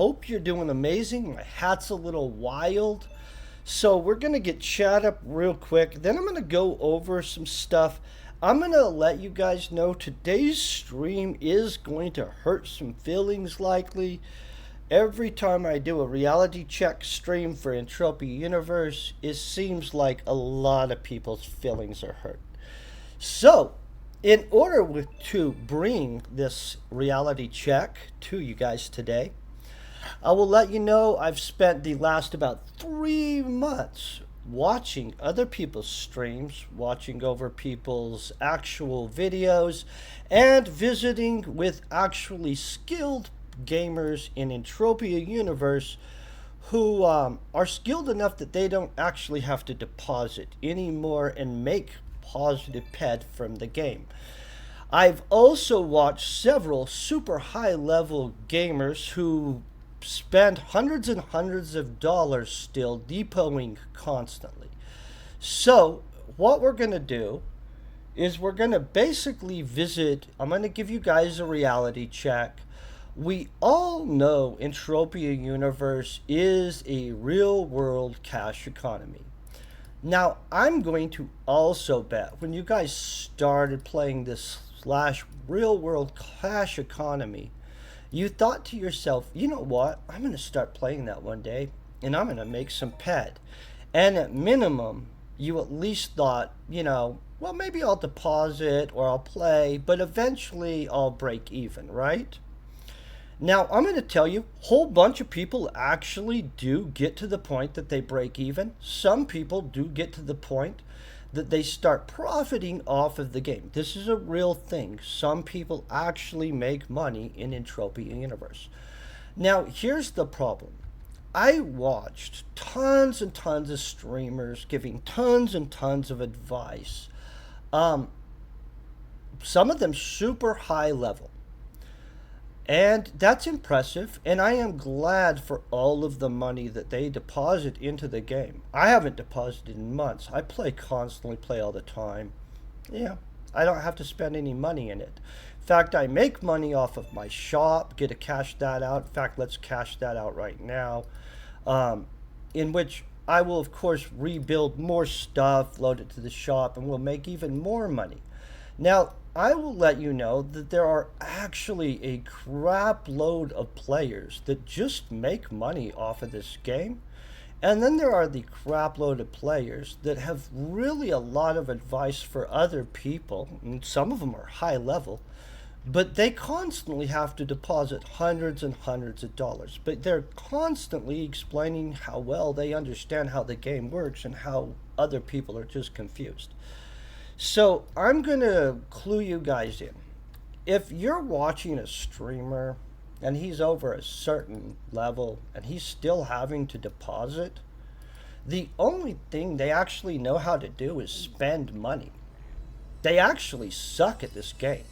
hope you're doing amazing. My hat's a little wild. So we're going to get chat up real quick. Then I'm going to go over some stuff. I'm going to let you guys know today's stream is going to hurt some feelings likely. Every time I do a reality check stream for Entropia Universe, it seems like a lot of people's feelings are hurt. So, in order to bring this reality check to you guys today, I will let you know I've spent the last about 3 months watching other people's streams, watching over people's actual videos, and visiting with actually skilled gamers in Entropia Universe who are skilled enough that they don't actually have to deposit anymore and make positive ped from the game. I've also watched several super high level gamers who spend hundreds and hundreds of dollars still depoting constantly. So what we're going to do is we're going to basically visit, I'm going to give you guys a reality check. We all know Entropia Universe is a real world cash economy. Now, I'm going to also bet when you guys started playing this slash real world cash economy, you thought to yourself, you know what, I'm going to start playing that one day and I'm going to make some ped. And at minimum, you at least thought, well, maybe I'll deposit or I'll play, but eventually I'll break even, right? Now, I'm going to tell you, a whole bunch of people actually do get to the point that they break even. Some people do get to the point that they start profiting off of the game. This is a real thing. Some people actually make money in Entropia Universe. Now, here's the problem. I watched tons and tons of streamers giving tons and tons of advice. Some of them super high level. And that's impressive, and I am glad for all of the money that they deposit into the game. I haven't deposited in months. I constantly play all the time. Yeah, I don't have to spend any money in it. In fact, I make money off of my shop, get to cash that out. In fact, let's cash that out right now. In which I will, of course, rebuild more stuff, load it to the shop, and we'll make even more money. Now, I will let you know that there are actually a crap load of players that just make money off of this game. And then there are the crap load of players that have really a lot of advice for other people. And some of them are high level, but they constantly have to deposit hundreds and hundreds of dollars. But they're constantly explaining how well they understand how the game works and how other people are just confused. So I'm going to clue you guys in. If you're watching a streamer and he's over a certain level and he's still having to deposit, the only thing they actually know how to do is spend money. They actually suck at this game.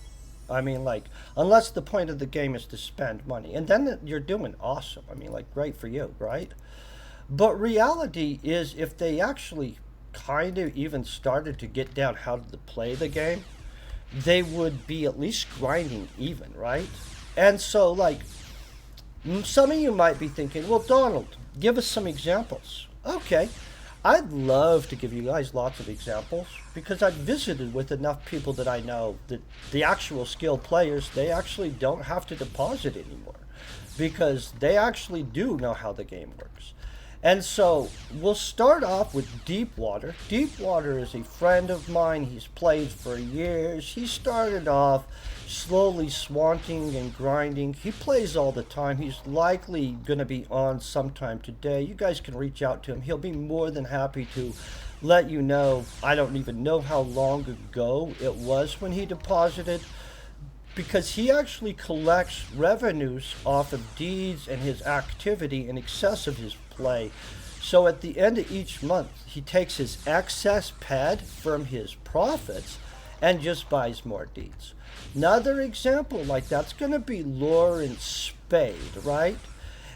I mean, unless the point of the game is to spend money. And then you're doing awesome. I mean, great for you, right? But reality is if they actually kind of even started to get down how to play the game, they would be at least grinding even, right? And so, some of you might be thinking, well, Donald, give us some examples. Okay, I'd love to give you guys lots of examples because I've visited with enough people that I know that the actual skilled players, they actually don't have to deposit anymore because they actually do know how the game works. And so we'll start off with Deepwater. Deepwater is a friend of mine. He's played for years. He started off slowly swanting and grinding. He plays all the time. He's likely going to be on sometime today. You guys can reach out to him. He'll be more than happy to let you know. I don't even know how long ago it was when he deposited, because he actually collects revenues off of deeds and his activity in excess of his play. So at the end of each month, he takes his excess ped from his profits and just buys more deeds. Another example like that's going to be Lauren Spade, right?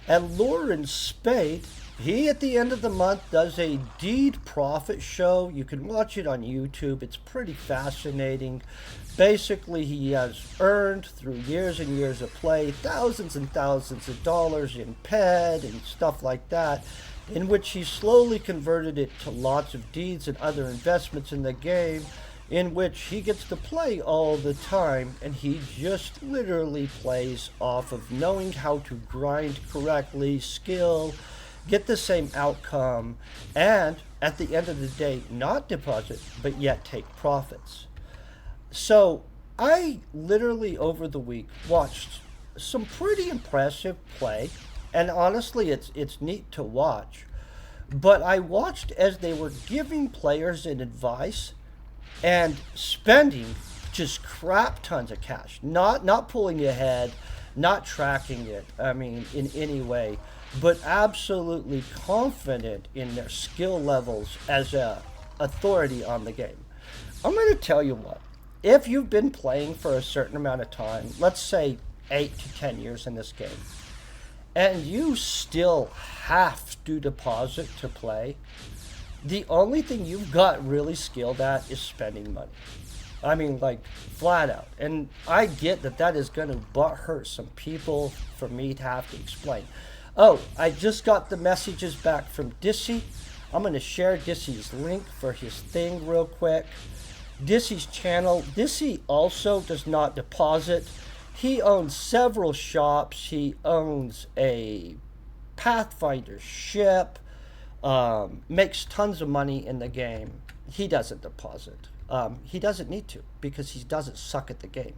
And Lauren Spade, He, at the end of the month, does a deed profit show. You can watch it on YouTube. It's pretty fascinating. Basically, he has earned through years and years of play thousands and thousands of dollars in PED and stuff like that, in which he slowly converted it to lots of deeds and other investments in the game, in which he gets to play all the time, and he just literally plays off of knowing how to grind correctly, skill, get the same outcome, and at the end of the day, not deposit, but yet take profits. So I literally over the week watched some pretty impressive play, and honestly, it's neat to watch. But I watched as they were giving players an advice and spending just crap tons of cash, not pulling ahead, not tracking it. I mean, in any way, but absolutely confident in their skill levels as a authority on the game. I'm going to tell you what. If you've been playing for a certain amount of time, let's say 8 to 10 years in this game, and you still have to deposit to play, the only thing you've got really skilled at is spending money. I mean, like, flat out. And I get that that is going to butt hurt some people for me to have to explain. Oh, I just got the messages back from Dissy. I'm going to share Dissy's link for his thing real quick. Dissy's channel. Dissy also does not deposit. He owns several shops. He owns a Pathfinder ship. Makes tons of money in the game. He doesn't deposit. He doesn't need to because he doesn't suck at the game.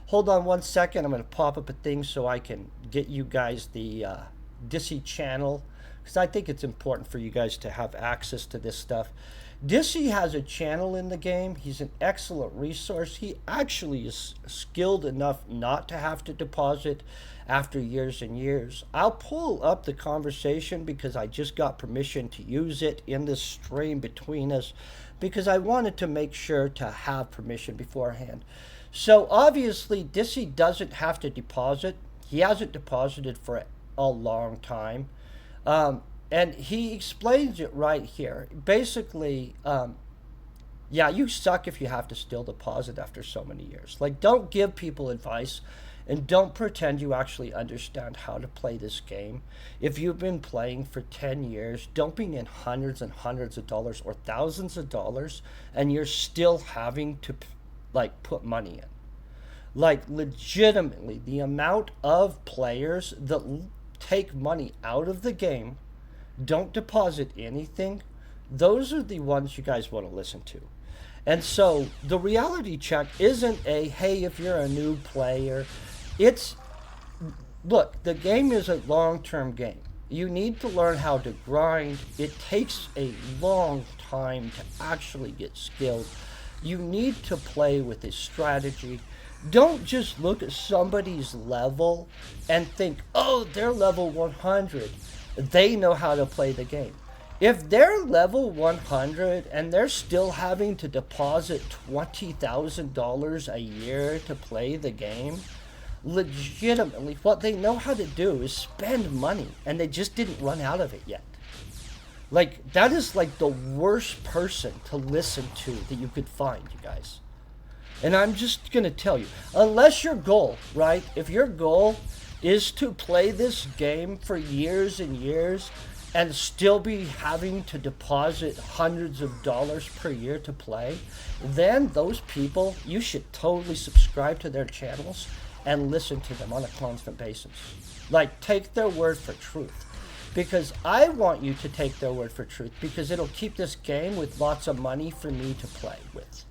Hold on 1 second. I'm going to pop up a thing so I can get you guys the Dissy channel, because I think it's important for you guys to have access to this stuff. Dissy has a channel in the game. He's an excellent resource. He actually is skilled enough not to have to deposit after years and years. I'll pull up the conversation because I just got permission to use it in this stream between us, because I wanted to make sure to have permission beforehand. So obviously Dissy doesn't have to deposit. He hasn't deposited for a long time. And he explains it right here. Basically, yeah, you suck if you have to still deposit after so many years. Like, don't give people advice and don't pretend you actually understand how to play this game. If you've been playing for 10 years, dumping in hundreds and hundreds of dollars or thousands of dollars, and you're still having to, like, put money in. Like, legitimately, the amount of players that take money out of the game, don't deposit anything, those are the ones you guys want to listen to. And so the reality check isn't a, hey, if you're a new player, it's, look, the game is a long-term game. You need to learn how to grind. It takes a long time to actually get skilled. You need to play with a strategy. Don't just look at somebody's level and think, oh, they're level 100. They know how to play the game. If they're level 100 and they're still having to deposit $20,000 a year to play the game, legitimately, what they know how to do is spend money, and they just didn't run out of it yet. Like, that is like the worst person to listen to that you could find, you guys. And I'm just going to tell you, unless your goal, right, if your goal is to play this game for years and years and still be having to deposit hundreds of dollars per year to play, then those people, you should totally subscribe to their channels and listen to them on a constant basis. Like, take their word for truth. Because I want you to take their word for truth, because it'll keep this game with lots of money for me to play with.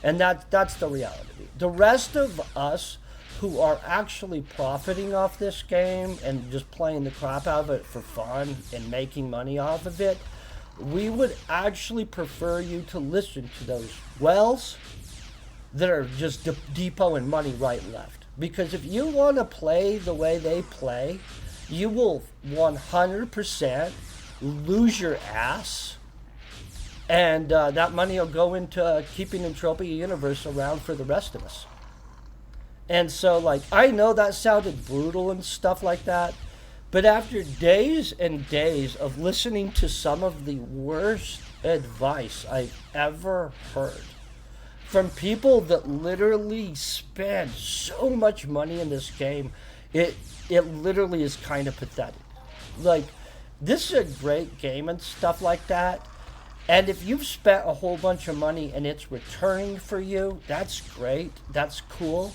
And that's the reality. The rest of us who are actually profiting off this game and just playing the crap out of it for fun and making money off of it, we would actually prefer you to listen to those whales that are just depoting money right and left. Because if you want to play the way they play, you will 100% lose your ass. And that money will go into keeping Entropia Universe around for the rest of us. And so, like, I know that sounded brutal and stuff like that, But after days and days of listening to some of the worst advice I've ever heard from people that literally spend so much money in this game, it literally is kind of pathetic. Like, this is a great game and stuff like that. And if you've spent a whole bunch of money and it's returning for you, that's great. That's cool.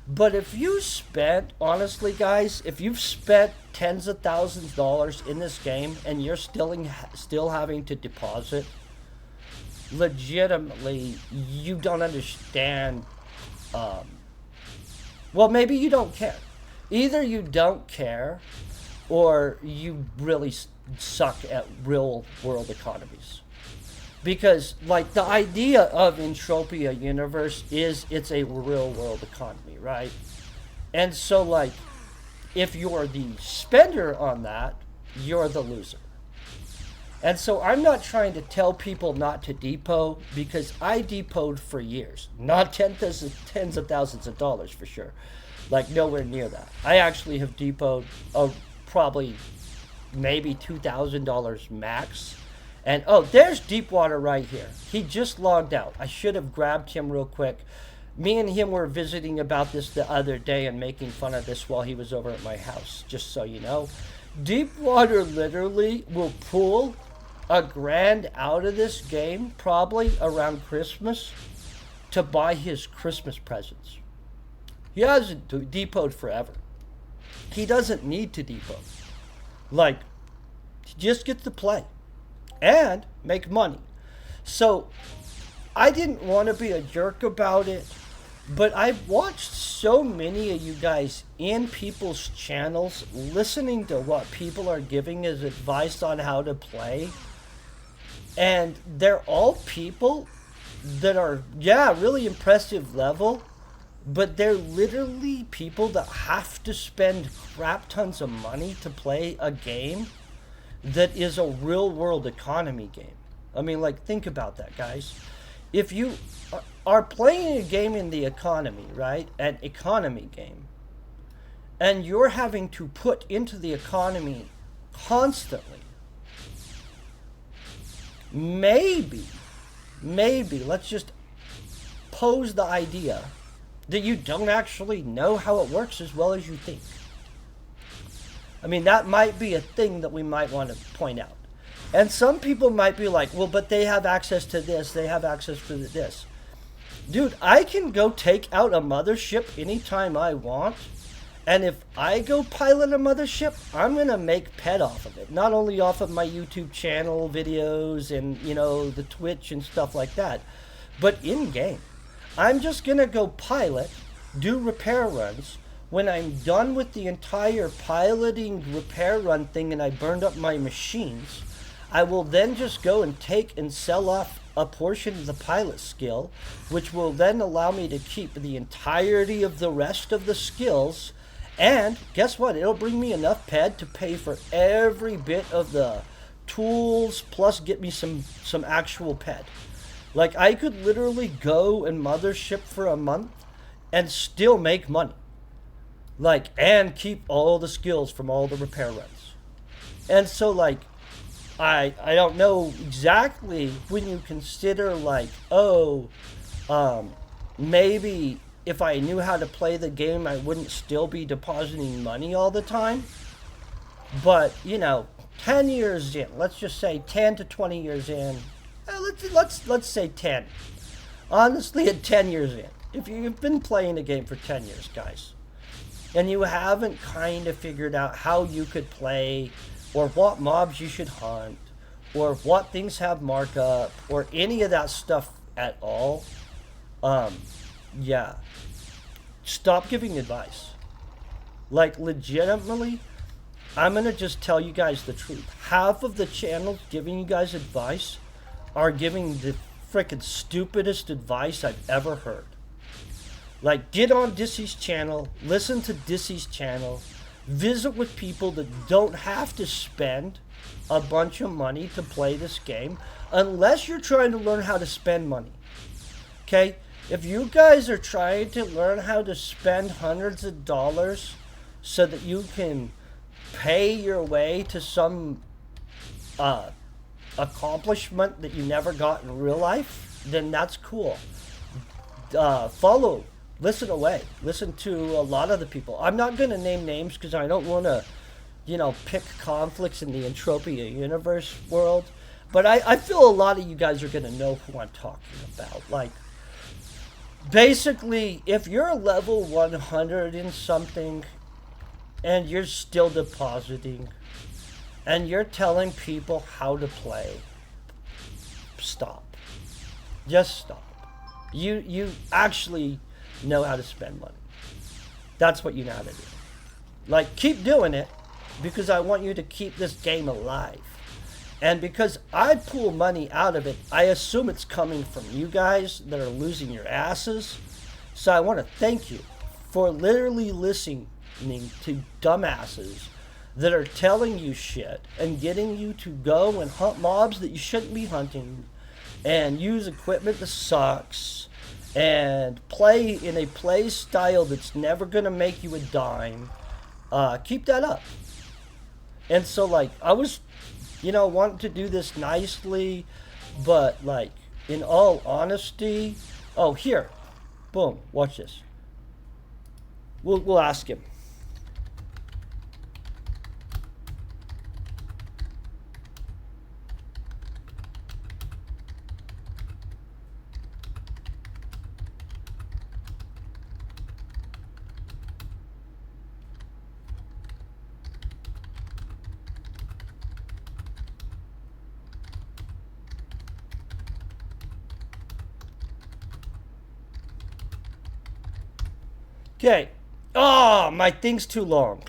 But if you spent, honestly, guys, if you've spent tens of thousands of dollars in this game and you're still having to deposit, legitimately, you don't understand. Um, well, maybe you don't care. Either you don't care, or you really suck at real world economies. Because, like, the idea of Entropia Universe is it's a real world economy, right? And so, like, if you're the spender on that, you're the loser. And so I'm not trying to tell people not to depot, because I depoted for years. Not tens of thousands of dollars for sure. Like, nowhere near that. I actually have depoted probably maybe $2,000 max. And oh, there's Deepwater right here. He just logged out. I should have grabbed him real quick. Me and him were visiting about this the other day and making fun of this while he was over at my house, just so you know. Deepwater literally will pull $1,000 out of this game probably around Christmas to buy his Christmas presents. He hasn't depoted forever. He doesn't need to depot. Like, he just gets to play and make money. So I didn't want to be a jerk about it, but I've watched so many of you guys in people's channels listening to what people are giving as advice on how to play. And they're all people that are, yeah, really impressive level, but they're literally people that have to spend crap tons of money to play a game that is a real world economy game. I mean, like, think about that, guys. If you are playing a game in the economy, right? An economy game, and you're having to put into the economy constantly, maybe, let's just pose the idea that you don't actually know how it works as well as you think. I mean, that might be a thing that we might want to point out. And some people might be like, well, but they have access to this, they have access to this. Dude, I can go take out a mothership anytime I want. And if I go pilot a mothership, I'm going to make pet off of it. Not only off of my YouTube channel videos and, you know, the Twitch and stuff like that, but in game. I'm just going to go pilot, do repair runs. When I'm done with the entire piloting repair run thing and I burned up my machines, I will then just go and take and sell off a portion of the pilot skill, which will then allow me to keep the entirety of the rest of the skills. And guess what? It'll bring me enough ped to pay for every bit of the tools, plus get me some actual ped. Like, I could literally go and mothership for a month and still make money. Like, and keep all the skills from all the repair runs. And so, like, I don't know exactly when you consider, like, maybe if I knew how to play the game, I wouldn't still be depositing money all the time. But, you know, 10 years in, let's just say 10 to 20 years in, let's say 10. Honestly, at 10 years in, if you've been playing a game for 10 years, guys, and you haven't kind of figured out how you could play, or what mobs you should hunt, or what things have markup, or any of that stuff at all, yeah, stop giving advice. Like, legitimately, I'm going to just tell you guys the truth. Half of the channels giving you guys advice are giving the freaking stupidest advice I've ever heard. Like, get on Dissy's channel, listen to Dissy's channel, visit with people that don't have to spend a bunch of money to play this game, unless you're trying to learn how to spend money. Okay? If you guys are trying to learn how to spend hundreds of dollars so that you can pay your way to some uh, accomplishment that you never got in real life, then that's cool. Follow, listen away, listen to a lot of the people. I'm not going to name names because I don't want to, pick conflicts in the Entropia Universe world. But I feel a lot of you guys are going to know who I'm talking about. Like, basically, if you're level 100 in something and you're still depositing and you're telling people how to play, stop. Just stop. You actually know how to spend money. That's what you know how to do. Like, keep doing it because I want you to keep this game alive. And because I pull money out of it, I assume it's coming from you guys that are losing your asses. So I want to thank you for literally listening to dumbasses that are telling you shit and getting you to go and hunt mobs that you shouldn't be hunting and use equipment that sucks and play in a play style that's never going to make you a dime. Keep that up. And so, like, I was, wanting to do this nicely, but, like, in all honesty, oh, here, boom, watch this. We'll ask him. Okay. Oh, my thing's too long.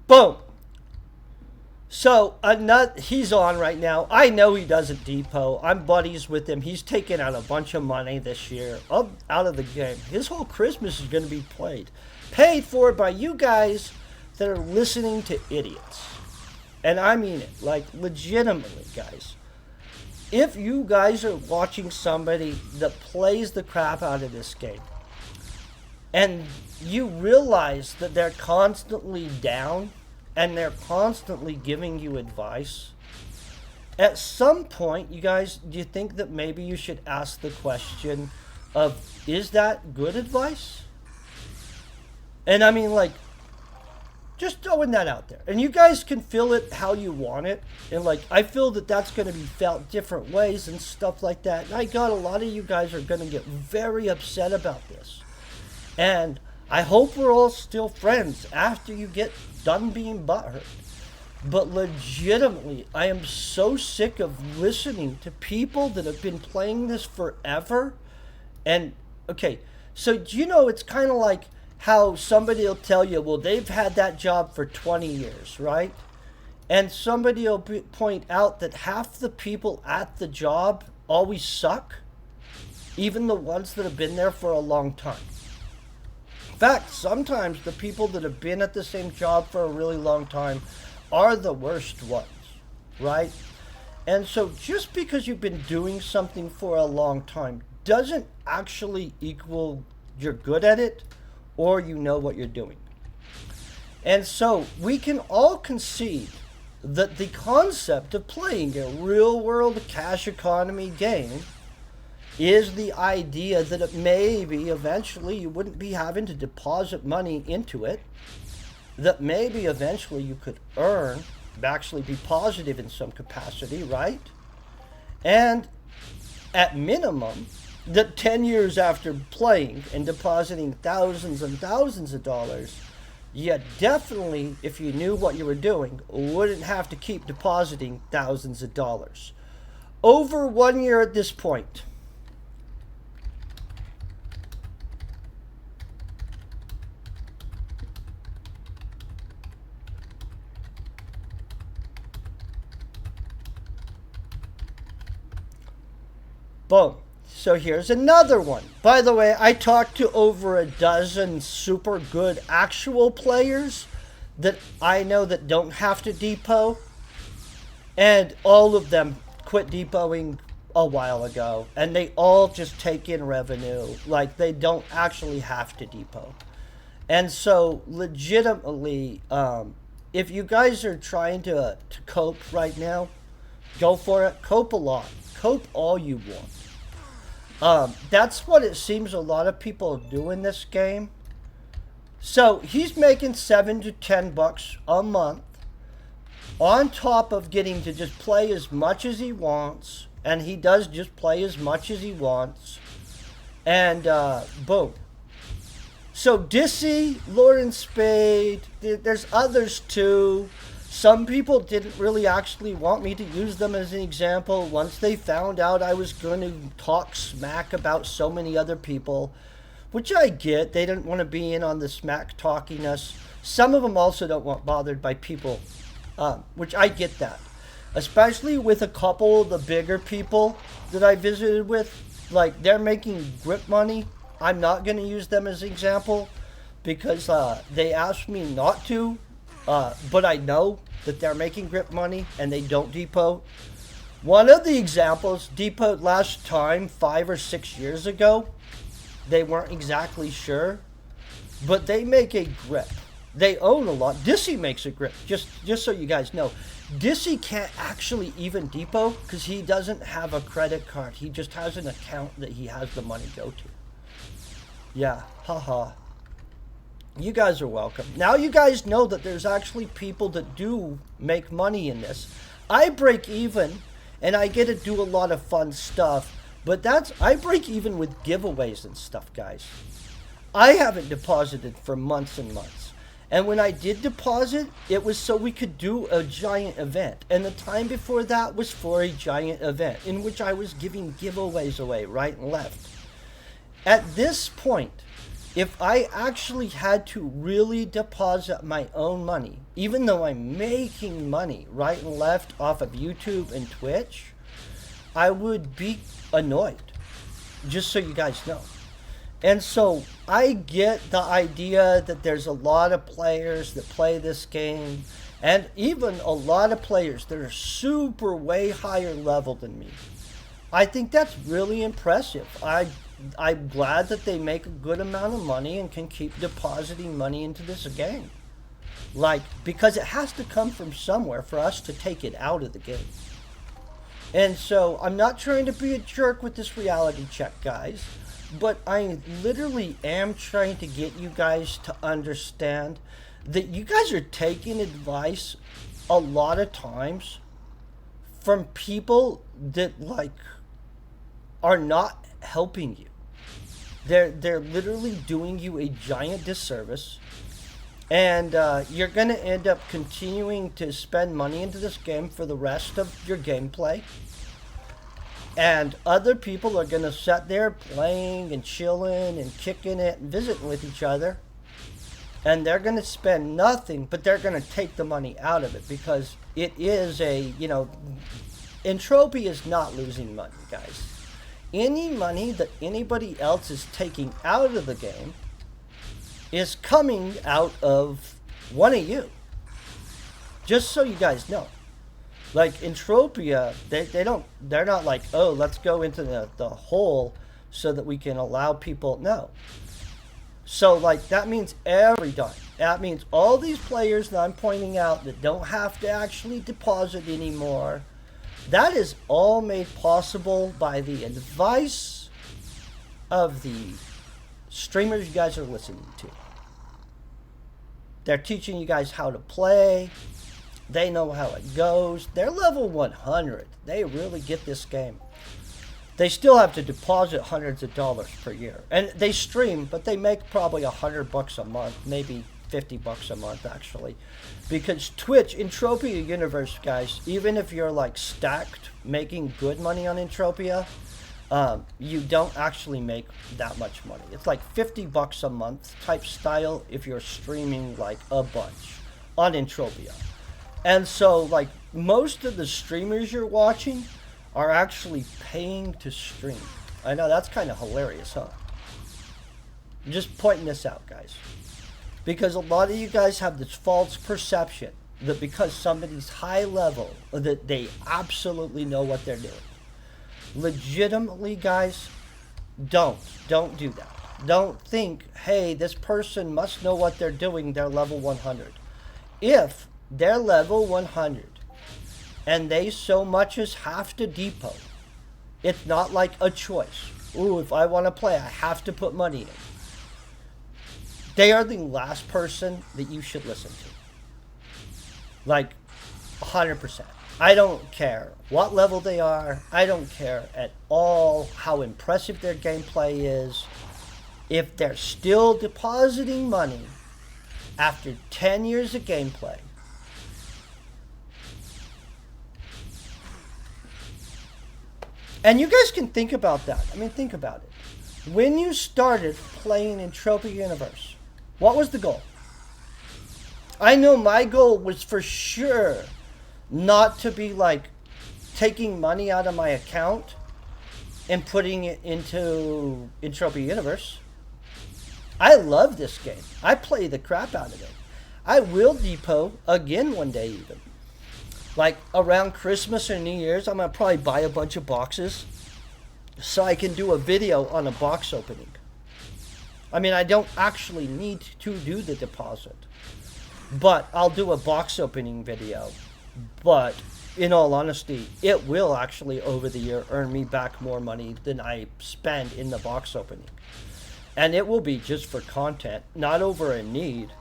Boom. So he's on right now. I know he doesn't depot. I'm buddies with him. He's taken out a bunch of money this year out of the game. His whole Christmas is going to be paid for by you guys that are listening to idiots. And I mean it, like, legitimately, guys. If you guys are watching somebody that plays the crap out of this game and you realize that they're constantly down and they're constantly giving you advice, at some point, you guys, do you think that maybe you should ask the question of, is that good advice? And I mean, like, just throwing that out there. And you guys can feel it how you want it. And, like, I feel that that's going to be felt different ways and stuff like that. And I got a lot of you guys are going to get very upset about this. And I hope we're all still friends after you get done being butthurt. But legitimately, I am so sick of listening to people that have been playing this forever. And, okay, so do you know, it's kind of like how somebody will tell you, well, they've had that job for 20 years, right? And somebody will point out that half the people at the job always suck, even the ones that have been there for a long time. In fact, sometimes the people that have been at the same job for a really long time are the worst ones, right? And so just because you've been doing something for a long time doesn't actually equal you're good at it or you know what you're doing. And so we can all concede that the concept of playing a real-world cash economy game is the idea that it maybe eventually you wouldn't be having to deposit money into it, that maybe eventually you could earn, actually be positive in some capacity, right? And at minimum, that 10 years after playing and depositing thousands and thousands of dollars, you definitely, if you knew what you were doing, wouldn't have to keep depositing thousands of dollars. Over 1 year at this point. Boom. So here's another one. By the way, I talked to over a dozen super good actual players that I know that don't have to depot. And all of them quit depoting a while ago, and they all just take in revenue. Like, they don't actually have to depot. And so, legitimately, if you guys are trying to cope right now, go for it. Cope a lot. Cope all you want. That's what it seems a lot of people do in this game. So he's making $7 to $10 a month, on top of getting to just play as much as he wants, and he does just play as much as he wants, and boom. So Dissy, Lauren Spade, there's others too. Some people didn't really actually want me to use them as an example once they found out I was going to talk smack about so many other people, which I get. They didn't want to be in on the smack talkiness. Some of them also don't want bothered by people, which I get that. Especially with a couple of the bigger people that I visited with, like, they're making grip money. I'm not going to use them as an example because they asked me not to, but I know that they're making grip money and they don't depot. One of the examples depoted last time 5 or 6 years ago. They weren't exactly sure, but they make a grip. They own a lot. Dissy makes a grip, just so you guys know. Dissy can't actually even depot because he doesn't have a credit card. He just has an account that he has the money go to. Yeah, haha. You guys are welcome. Now you guys know that there's actually people that do make money in this. I break even, and I get to do a lot of fun stuff, but I break even with giveaways and stuff, guys. I haven't deposited for months and months. And when I did deposit, it was so we could do a giant event. And the time before that was for a giant event in which I was giving giveaways away right and left. At this point, if I actually had to really deposit my own money, even though I'm making money right and left off of YouTube and Twitch, I would be annoyed, just so you guys know. And so I get the idea that there's a lot of players that play this game, and even a lot of players that are super way higher level than me. I think that's really impressive. I'm glad that they make a good amount of money and can keep depositing money into this game. Like, because it has to come from somewhere for us to take it out of the game. And so I'm not trying to be a jerk with this reality check, guys, but I literally am trying to get you guys to understand that you guys are taking advice a lot of times from people that, like, are not helping you. They're literally doing you a giant disservice, and you're going to end up continuing to spend money into this game for the rest of your gameplay. And other people are going to sit there playing and chilling and kicking it and visiting with each other. And they're going to spend nothing, but they're going to take the money out of it because it is Entropia is not losing money, guys. Any money that anybody else is taking out of the game is coming out of one of you. Just so you guys know. Like, Entropia, they're not like, oh, let's go into the hole so that we can allow people. No. So, like, that means every dime. That means all these players that I'm pointing out that don't have to actually deposit anymore. That is all made possible by the advice of the streamers you guys are listening to. They're teaching you guys how to play. They know how it goes. They're level 100. They really get this game. They still have to deposit hundreds of dollars per year. And they stream, but they make probably $100 a month, maybe $50 a month actually. Because Twitch, Entropia Universe, guys, even if you're like stacked making good money on Entropia, you don't actually make that much money. It's like $50 a month type style if you're streaming like a bunch on Entropia. And so, like, most of the streamers you're watching are actually paying to stream. I know, that's kind of hilarious, huh? I'm just pointing this out, guys. Because a lot of you guys have this false perception that because somebody's high level, that they absolutely know what they're doing. Legitimately, guys, don't do that. Don't think, hey, this person must know what they're doing, they're level 100. If they're level 100 and they so much as have to depot, it's not like a choice. Ooh, if I want to play, I have to put money in. They are the last person that you should listen to. Like, 100%. I don't care what level they are. I don't care at all how impressive their gameplay is. If they're still depositing money after 10 years of gameplay, and you guys can think about that. I mean, think about it. When you started playing Entropia Universe, what was the goal? I know my goal was for sure not to be like taking money out of my account and putting it into Entropia Universe. I love this game. I play the crap out of it. I will depot again one day even. Like around Christmas or New Year's, I'm going to probably buy a bunch of boxes so I can do a video on a box opening. I mean, I don't actually need to do the deposit, but I'll do a box opening video. But in all honesty, it will actually over the year earn me back more money than I spend in the box opening. And it will be just for content, not over a need.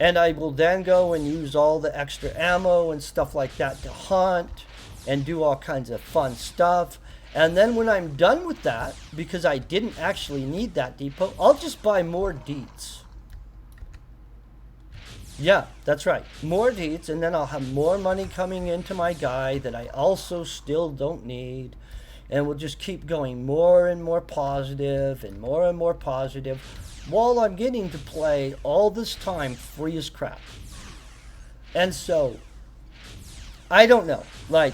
And I will then go and use all the extra ammo and stuff like that to hunt and do all kinds of fun stuff. And then when I'm done with that, because I didn't actually need that depot, I'll just buy more deets. Yeah, that's right. More deets, and then I'll have more money coming into my guy that I also still don't need. And we'll just keep going more and more positive while I'm getting to play all this time free as crap. And so, I don't know. Like,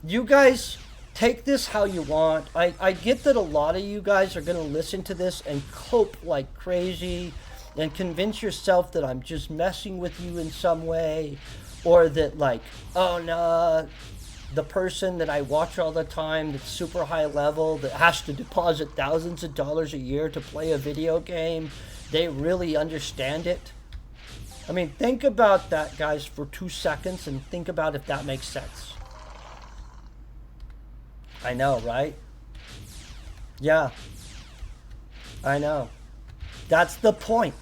you guys take this how you want. I get that a lot of you guys are going to listen to this and cope like crazy and convince yourself that I'm just messing with you in some way, or that like, oh no, the person that I watch all the time that's super high level that has to deposit thousands of dollars a year to play a video game, they really understand it. I mean, think about that, guys, for 2 seconds and think about if that makes sense. I know, right? Yeah, I know. That's the point.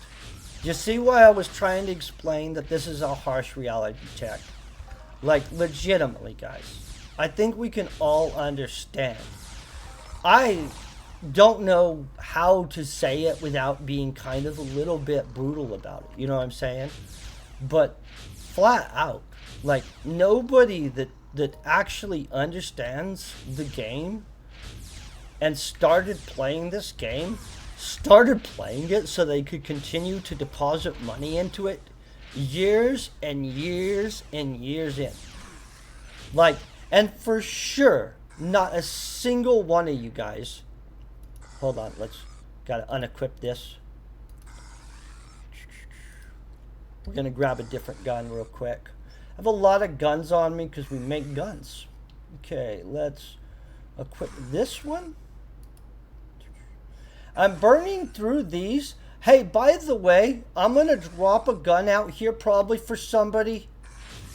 You see why I was trying to explain that this is a harsh reality check? Like, legitimately, guys. I think we can all understand. I don't know how to say it without being kind of a little bit brutal about it. You know what I'm saying? But flat out, like, nobody that actually understands the game and started playing this game started playing it so they could continue to deposit money into it years and years and years in. Like, and for sure, not a single one of you guys. Hold on, gotta unequip this. We're gonna grab a different gun real quick. I have a lot of guns on me because we make guns. Okay, let's equip this one. I'm burning through these. Hey, by the way, I'm gonna drop a gun out here probably for somebody,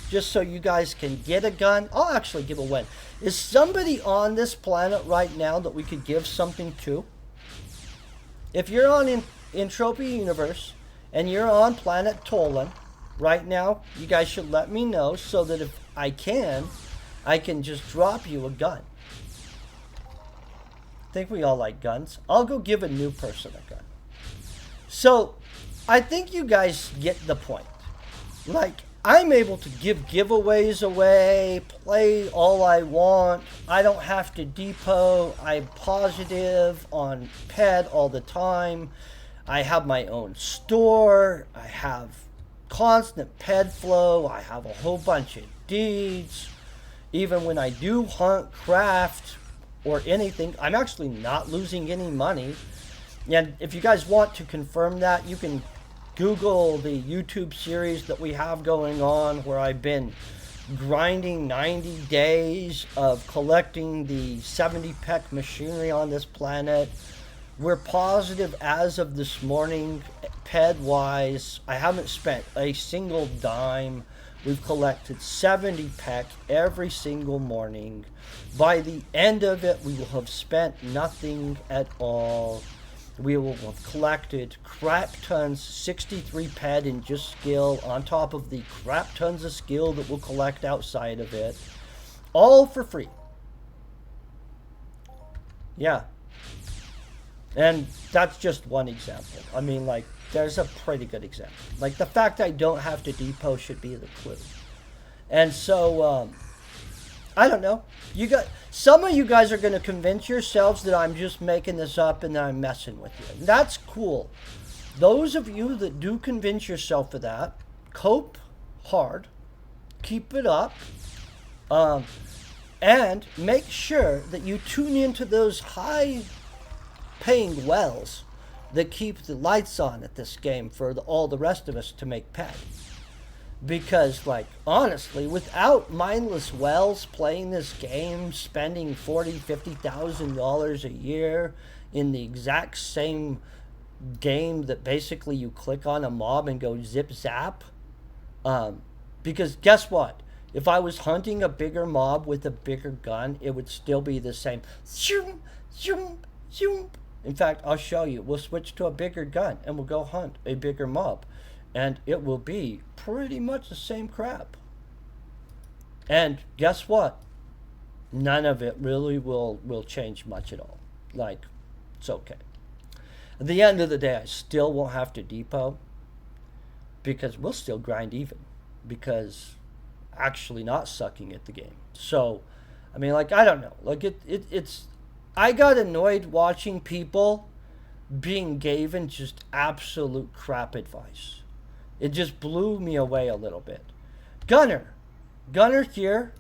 just so you guys can get a gun. I'll actually give a win. Is somebody on this planet right now that we could give something to? If you're on Entropia Universe and you're on planet Tolan right now, you guys should let me know so that if I can just drop you a gun. I think we all like guns. I'll go give a new person a gun. So, I think you guys get the point. Like, I'm able to give giveaways away, play all I want. I don't have to depot. I'm positive on PED all the time. I have my own store. I have constant PED flow. I have a whole bunch of deeds. Even when I do hunt, craft, or anything, I'm actually not losing any money. And if you guys want to confirm that, you can Google the YouTube series that we have going on where I've been grinding 90 days of collecting the 70 peck machinery on this planet. We're positive as of this morning, ped wise, I haven't spent a single dime. We've collected 70 peck every single morning. By the end of it, we will have spent nothing at all. We will have collected crap tons, 63 ped in just skill, on top of the crap tons of skill that we'll collect outside of it. All for free. Yeah. And that's just one example. I mean, like, there's a pretty good example. Like, the fact I don't have to depot should be the clue. And so, I don't know. Some of you guys are going to convince yourselves that I'm just making this up and that I'm messing with you. And that's cool. Those of you that do convince yourself of that, cope hard, keep it up, and make sure that you tune into those high-paying wells that keep the lights on at this game for all the rest of us to make ped. Because, like, honestly, without mindless wells playing this game, spending $40,000, $50,000 a year in the exact same game that basically you click on a mob and go zip zap. Because guess what? If I was hunting a bigger mob with a bigger gun, it would still be the same. Zoom, zoom, zoom. In fact, I'll show you. We'll switch to a bigger gun and we'll go hunt a bigger mob. And it will be pretty much the same crap. And guess what? None of it really will change much at all. Like, it's okay. At the end of the day, I still won't have to depot because we'll still grind even. Because actually not sucking at the game. So, I mean, like, I don't know. Like, it's... I got annoyed watching people being given just absolute crap advice. It just blew me away a little bit. Gunner here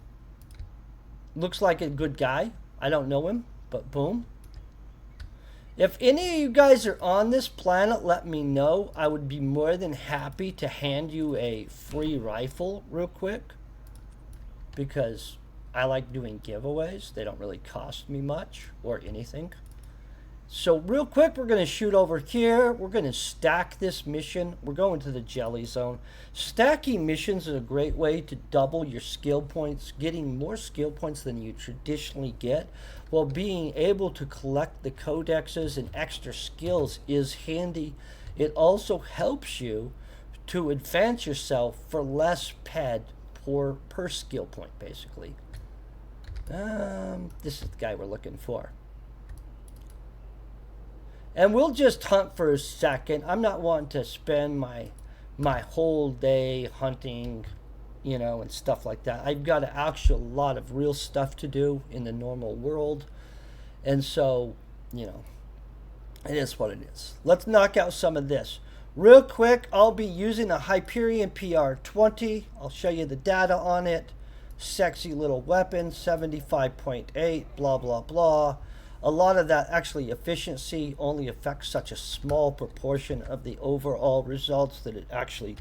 looks like a good guy. I don't know him, but boom. If any of you guys are on this planet, let me know. I would be more than happy to hand you a free rifle real quick. Because I like doing giveaways. They don't really cost me much or anything. So real quick, we're going to shoot over here. We're going to stack this mission. We're going to the jelly zone. Stacking missions is a great way to double your skill points, getting more skill points than you traditionally get, while being able to collect the codexes and extra skills is handy. It also helps you to advance yourself for less ped per skill point, basically. This is the guy we're looking for. And we'll just hunt for a second. I'm not wanting to spend my whole day hunting, you know, and stuff like that. I've got a lot of real stuff to do in the normal world. And so, you know, it is what it is. Let's knock out some of this. Real quick, I'll be using a Hyperion PR-20. I'll show you the data on it. Sexy little weapon, 75.8, blah, blah, blah. A lot of that actually efficiency only affects such a small proportion of the overall results that it actually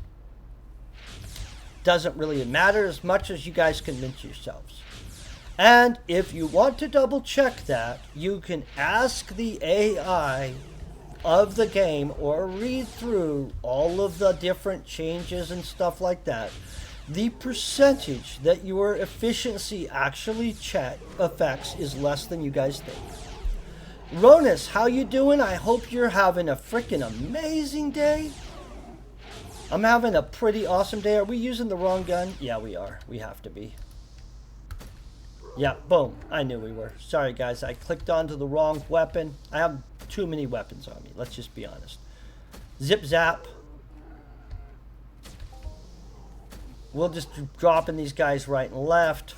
doesn't really matter as much as you guys convince yourselves. And if you want to double check that, you can ask the AI of the game or read through all of the different changes and stuff like that. The percentage that your efficiency actually affects is less than you guys think. Ronus, how you doing? I hope you're having a freaking amazing day. I'm having a pretty awesome day. Are we using the wrong gun? Yeah, we are. We have to be. Yeah, boom. I knew we were. Sorry, guys. I clicked onto the wrong weapon. I have too many weapons on me. Let's just be honest. Zip zap. We'll just drop in these guys right and left.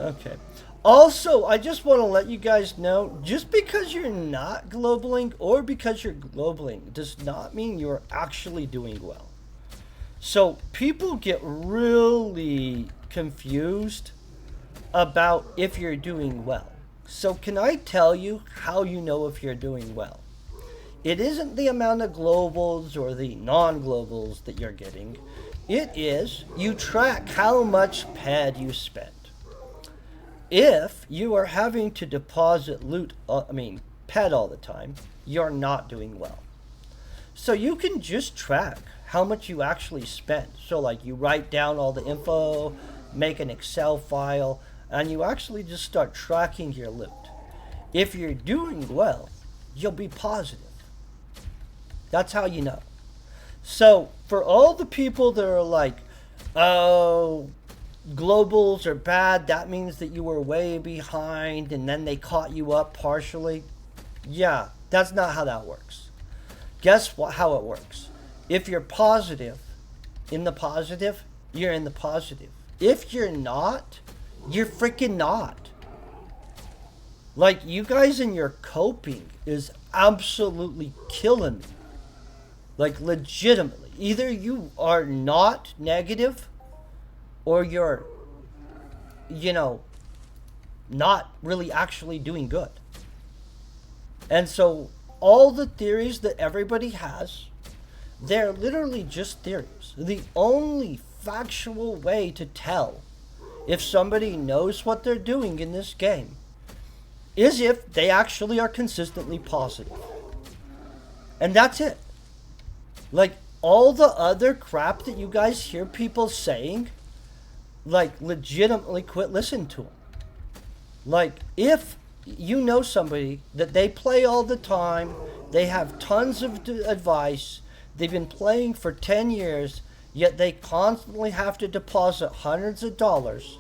Okay. Also, I just want to let you guys know, just because you're not globaling or because you're globaling does not mean you're actually doing well. So people get really confused about if you're doing well. So can I tell you how you know if you're doing well? It isn't the amount of globals or the non-globals that you're getting. It is you track how much ped you spend. If you are having to deposit ped all the time, you're not doing well. So you can just track how much you actually spend. So like you write down all the info, make an Excel file, and you actually just start tracking your loot. If you're doing well, you'll be positive. That's how you know. So for all the people that are like, oh, globals are bad, that means that you were way behind and then they caught you up partially. Yeah, that's not how that works. Guess what? How it works. If you're positive, in the positive, you're in the positive. If you're not, you're freaking not. Like, you guys in your coping is absolutely killing me. Like, legitimately. Either you are not negative or you're, not really actually doing good. And so all the theories that everybody has, they're literally just theories. The only factual way to tell if somebody knows what they're doing in this game is if they actually are consistently positive. And that's it. Like, all the other crap that you guys hear people saying, like, legitimately quit listening to them. Like, if you know somebody that they play all the time, they have tons of advice, they've been playing for 10 years, yet they constantly have to deposit hundreds of dollars,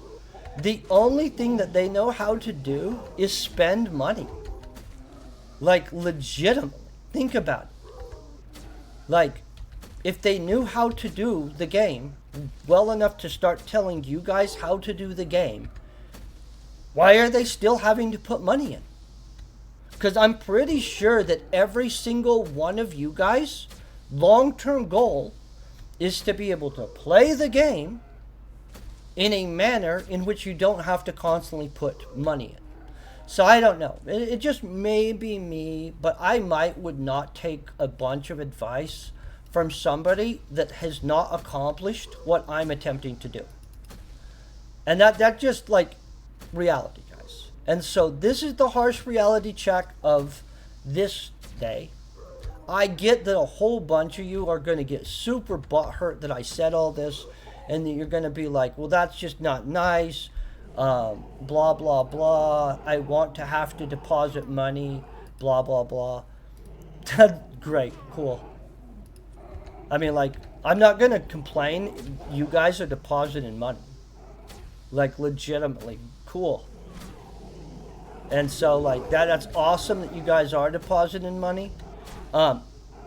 the only thing that they know how to do is spend money. Like, legitimately. Think about it. Like, if they knew how to do the game well enough to start telling you guys how to do the game, why are they still having to put money in? Because I'm pretty sure that every single one of you guys' long-term goal is to be able to play the game in a manner in which you don't have to constantly put money in. So I don't know. It just may be me, but I would not take a bunch of advice from somebody that has not accomplished what I'm attempting to do. And that just like reality, guys. And so this is the harsh reality check of this day. I get that a whole bunch of you are going to get super butthurt that I said all this, and that you're going to be like, well, that's just not nice, blah, blah, blah. I want to have to deposit money, blah, blah, blah. Great, cool. I mean, like, I'm not going to complain. You guys are depositing money. Like, legitimately, cool. And so, like, that's awesome that you guys are depositing money.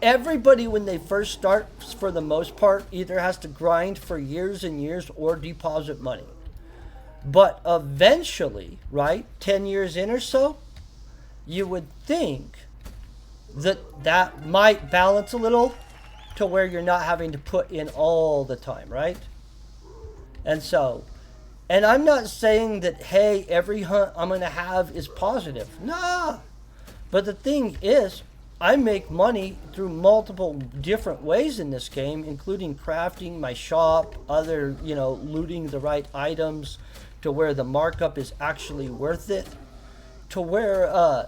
Everybody, when they first start, for the most part, either has to grind for years and years or deposit money. But eventually, right, 10 years in or so, you would think that might balance a little to where you're not having to put in all the time, right? And so, and I'm not saying that, hey, every hunt I'm going to have is positive. Nah. But the thing is, I make money through multiple different ways in this game, including crafting my shop, other, looting the right items to where the markup is actually worth it, to where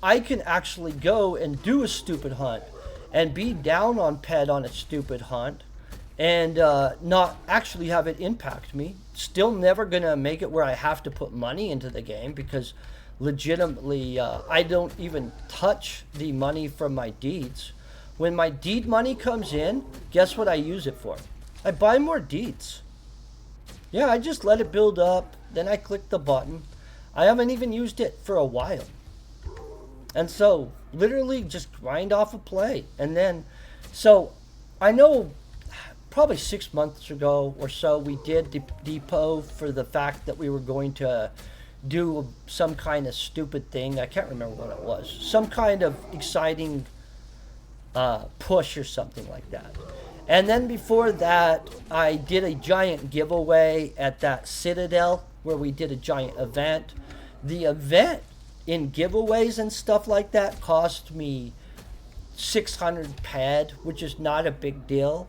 I can actually go and do a stupid hunt and be down on ped on a stupid hunt and not actually have it impact me. Still never going to make it where I have to put money into the game because legitimately, I don't even touch the money from my deeds. When my deed money comes in, guess what I use it for? I buy more deeds. Yeah, I just let it build up, then I click the button. I haven't even used it for a while. And so, literally just grind off a play. And then, so, I know probably 6 months ago or so, we did depot for the fact that we were going to do some kind of stupid thing. I can't remember what it was. Some kind of exciting push or something like that. And then before that, I did a giant giveaway at that Citadel where we did a giant event. The event in giveaways and stuff like that cost me 600 pad, which is not a big deal.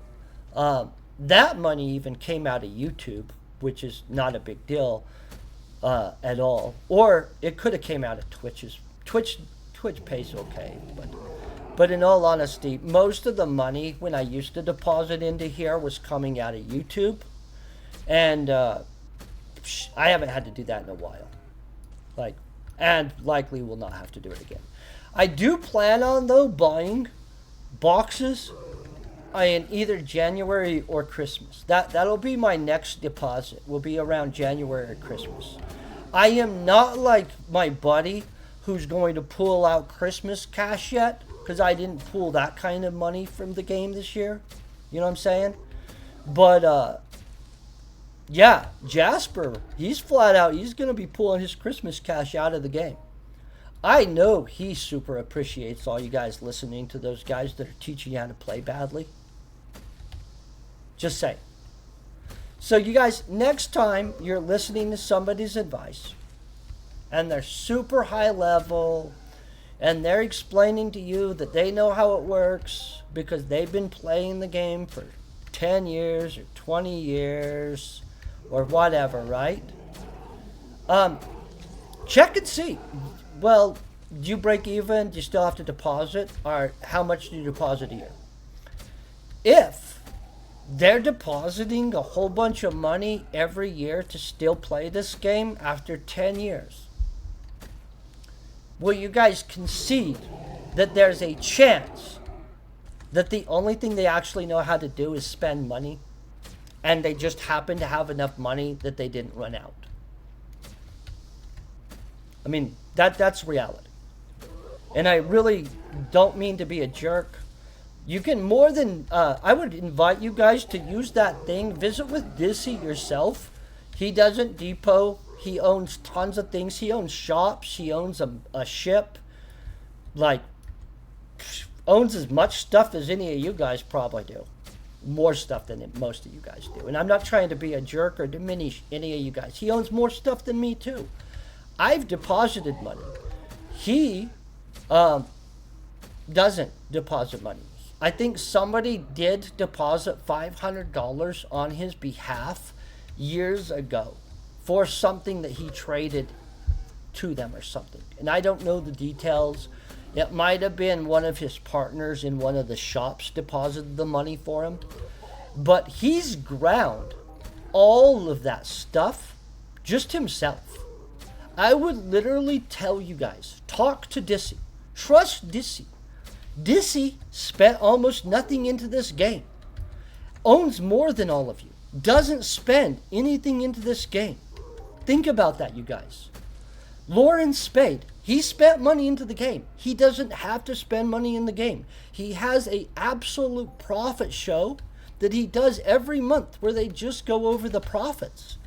That money even came out of YouTube, which is not a big deal at all. Or it could have came out of Twitch's. Twitch pays okay, but in all honesty, most of the money when I used to deposit into here was coming out of YouTube, and I haven't had to do that in a while. And likely will not have to do it again. I do plan on, though, buying boxes in either January or Christmas. That'll be my next deposit. Will be around January or Christmas. I am not like my buddy who's going to pull out Christmas cash yet, because I didn't pull that kind of money from the game this year. You know what I'm saying? But yeah, Jasper, he's flat out, he's going to be pulling his Christmas cash out of the game. I know he super appreciates all you guys listening to those guys that are teaching you how to play badly. Just saying. So you guys, next time you're listening to somebody's advice, and they're super high level, and they're explaining to you that they know how it works because they've been playing the game for 10 years or 20 years or whatever, right? Check and see. Well, do you break even? Do you still have to deposit? Or how much do you deposit a year? If they're depositing a whole bunch of money every year to still play this game after 10 years, will you guys concede that there's a chance that the only thing they actually know how to do is spend money, and they just happen to have enough money that they didn't run out? I mean, that's reality. And I really don't mean to be a jerk. You can more than, I would invite you guys to use that thing. Visit with Dizzy yourself. He doesn't depot. He owns tons of things. He owns shops. He owns a ship. Like, owns as much stuff as any of you guys probably do. More stuff than most of you guys do. And I'm not trying to be a jerk or diminish any of you guys. He owns more stuff than me too. I've deposited money. He doesn't deposit money. I think somebody did deposit $500 on his behalf years ago for something that he traded to them or something. And I don't know the details. It might have been one of his partners in one of the shops deposited the money for him. But he's ground all of that stuff just himself. I would literally tell you guys, talk to Dissy. Trust Dissy. Dissy spent almost nothing into this game. Owns more than all of you. Doesn't spend anything into this game. Think about that, you guys. Lauren Spade, he spent money into the game. He doesn't have to spend money in the game. He has an absolute profit show that he does every month where they just go over the profits.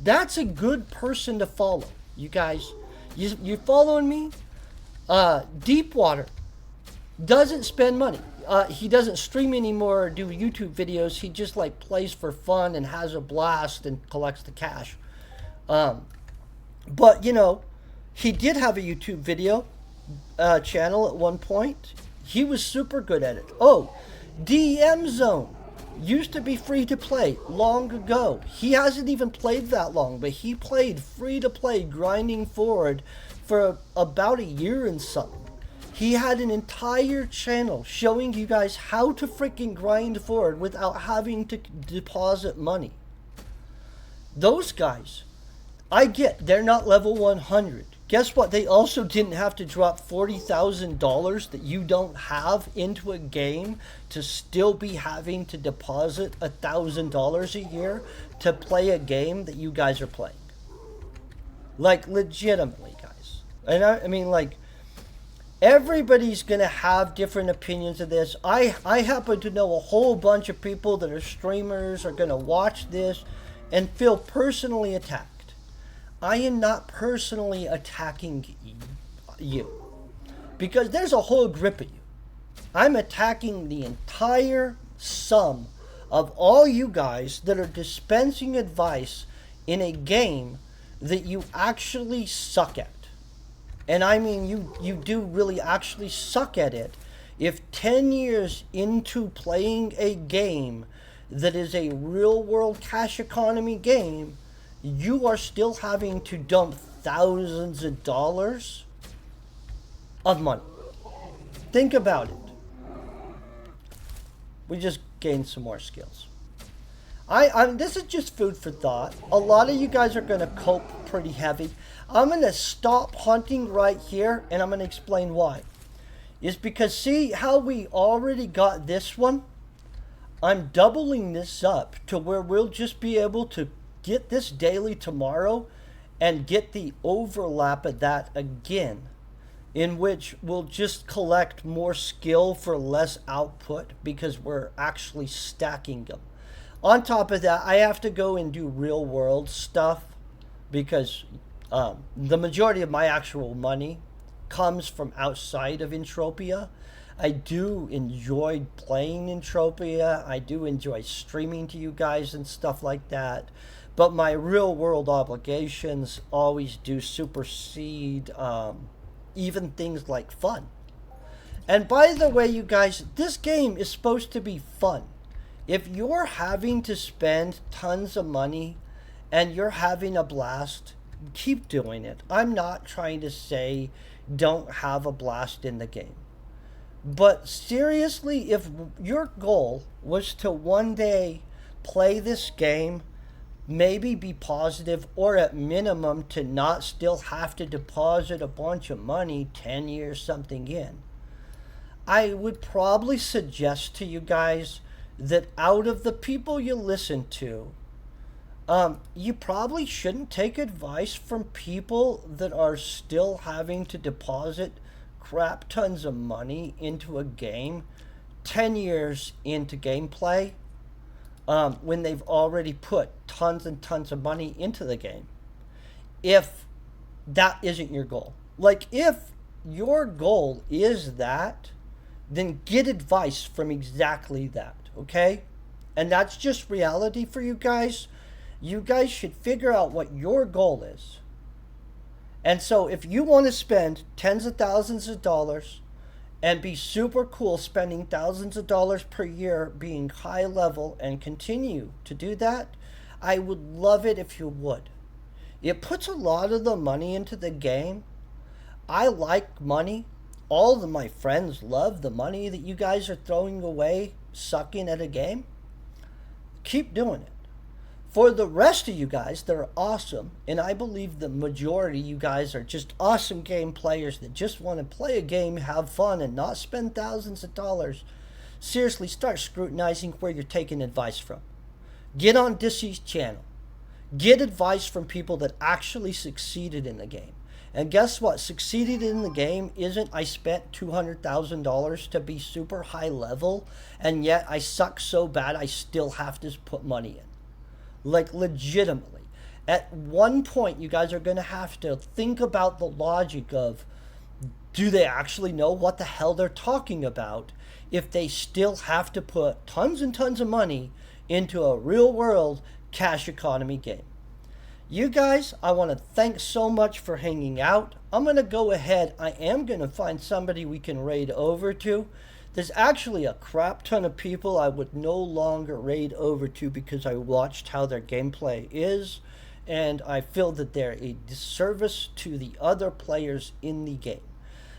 That's a good person to follow. You guys, you following me? Deepwater doesn't spend money. He doesn't stream anymore or do YouTube videos. He just like plays for fun and has a blast and collects the cash. But you know, he did have a YouTube video channel at one point. He was super good at it. Oh, DM Zone used to be free to play long ago. He hasn't even played that long, but he played free to play, grinding forward for about a year and something. He had an entire channel showing you guys how to freaking grind forward without having to deposit money. Those guys, I get they're not level 100. Guess what? They also didn't have to drop $40,000 that you don't have into a game to still be having to deposit $1,000 a year to play a game that you guys are playing. Like, legitimately, guys. And I mean, like, everybody's going to have different opinions of this. I happen to know a whole bunch of people that are streamers are going to watch this and feel personally attacked. I am not personally attacking you because there's a whole grip of you. I'm attacking the entire sum of all you guys that are dispensing advice in a game that you actually suck at. And I mean, you do really actually suck at it If 10 years into playing a game that is a real world cash economy game, you are still having to dump thousands of dollars of money. Think about it. We just gained some more skills. This is just food for thought. A lot of you guys are going to cope pretty heavy. I'm going to stop hunting right here, and I'm going to explain why. Is because, see how we already got this one? I'm doubling this up to where we'll just be able to get this daily tomorrow and get the overlap of that again, in which we'll just collect more skill for less output because we're actually stacking them. On top of that, I have to go and do real world stuff because the majority of my actual money comes from outside of Entropia. I do enjoy playing Entropia. I do enjoy streaming to you guys and stuff like that. But my real world obligations always do supersede even things like fun. And by the way, you guys, this game is supposed to be fun. If you're having to spend tons of money and you're having a blast, keep doing it. I'm not trying to say don't have a blast in the game. But seriously, if your goal was to one day play this game, maybe be positive, or at minimum to not still have to deposit a bunch of money 10 years something in, I would probably suggest to you guys that out of the people you listen to, you probably shouldn't take advice from people that are still having to deposit crap tons of money into a game 10 years into gameplay when they've already put tons and tons of money into the game. If that isn't your goal. Like, if your goal is that, then get advice from exactly that, okay? And that's just reality for you guys. You guys should figure out what your goal is. And so if you want to spend tens of thousands of dollars and be super cool spending thousands of dollars per year being high level and continue to do that, I would love it if you would. It puts a lot of the money into the game. I like money. All of my friends love the money that you guys are throwing away, sucking at a game. Keep doing it. For the rest of you guys, they're awesome, and I believe the majority of you guys are just awesome game players that just want to play a game, have fun, and not spend thousands of dollars. Seriously, start scrutinizing where you're taking advice from. Get on Dissy's channel. Get advice from people that actually succeeded in the game. And guess what? Succeeded in the game isn't I spent $200,000 to be super high level, and yet I suck so bad I still have to put money in. Like, legitimately. At one point, you guys are going to have to think about the logic of, do they actually know what the hell they're talking about if they still have to put tons and tons of money into a real world cash economy game? You guys, I want to thank so much for hanging out. I'm going to go ahead. I am going to find somebody we can raid over to. There's actually a crap ton of people I would no longer raid over to because I watched how their gameplay is, and I feel that they're a disservice to the other players in the game.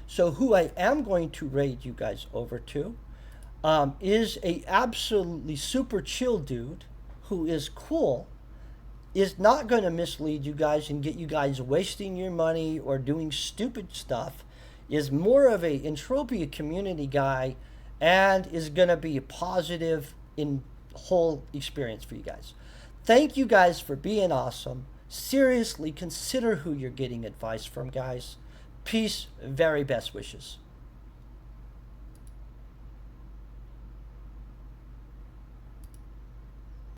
So who I am going to raid you guys over to is a absolutely super chill dude who is cool, is not going to mislead you guys and get you guys wasting your money or doing stupid stuff, is more of a Entropia community guy, and is going to be a positive in whole experience for you guys. Thank you guys for being awesome. Seriously, consider who you're getting advice from, guys. Peace, very best wishes.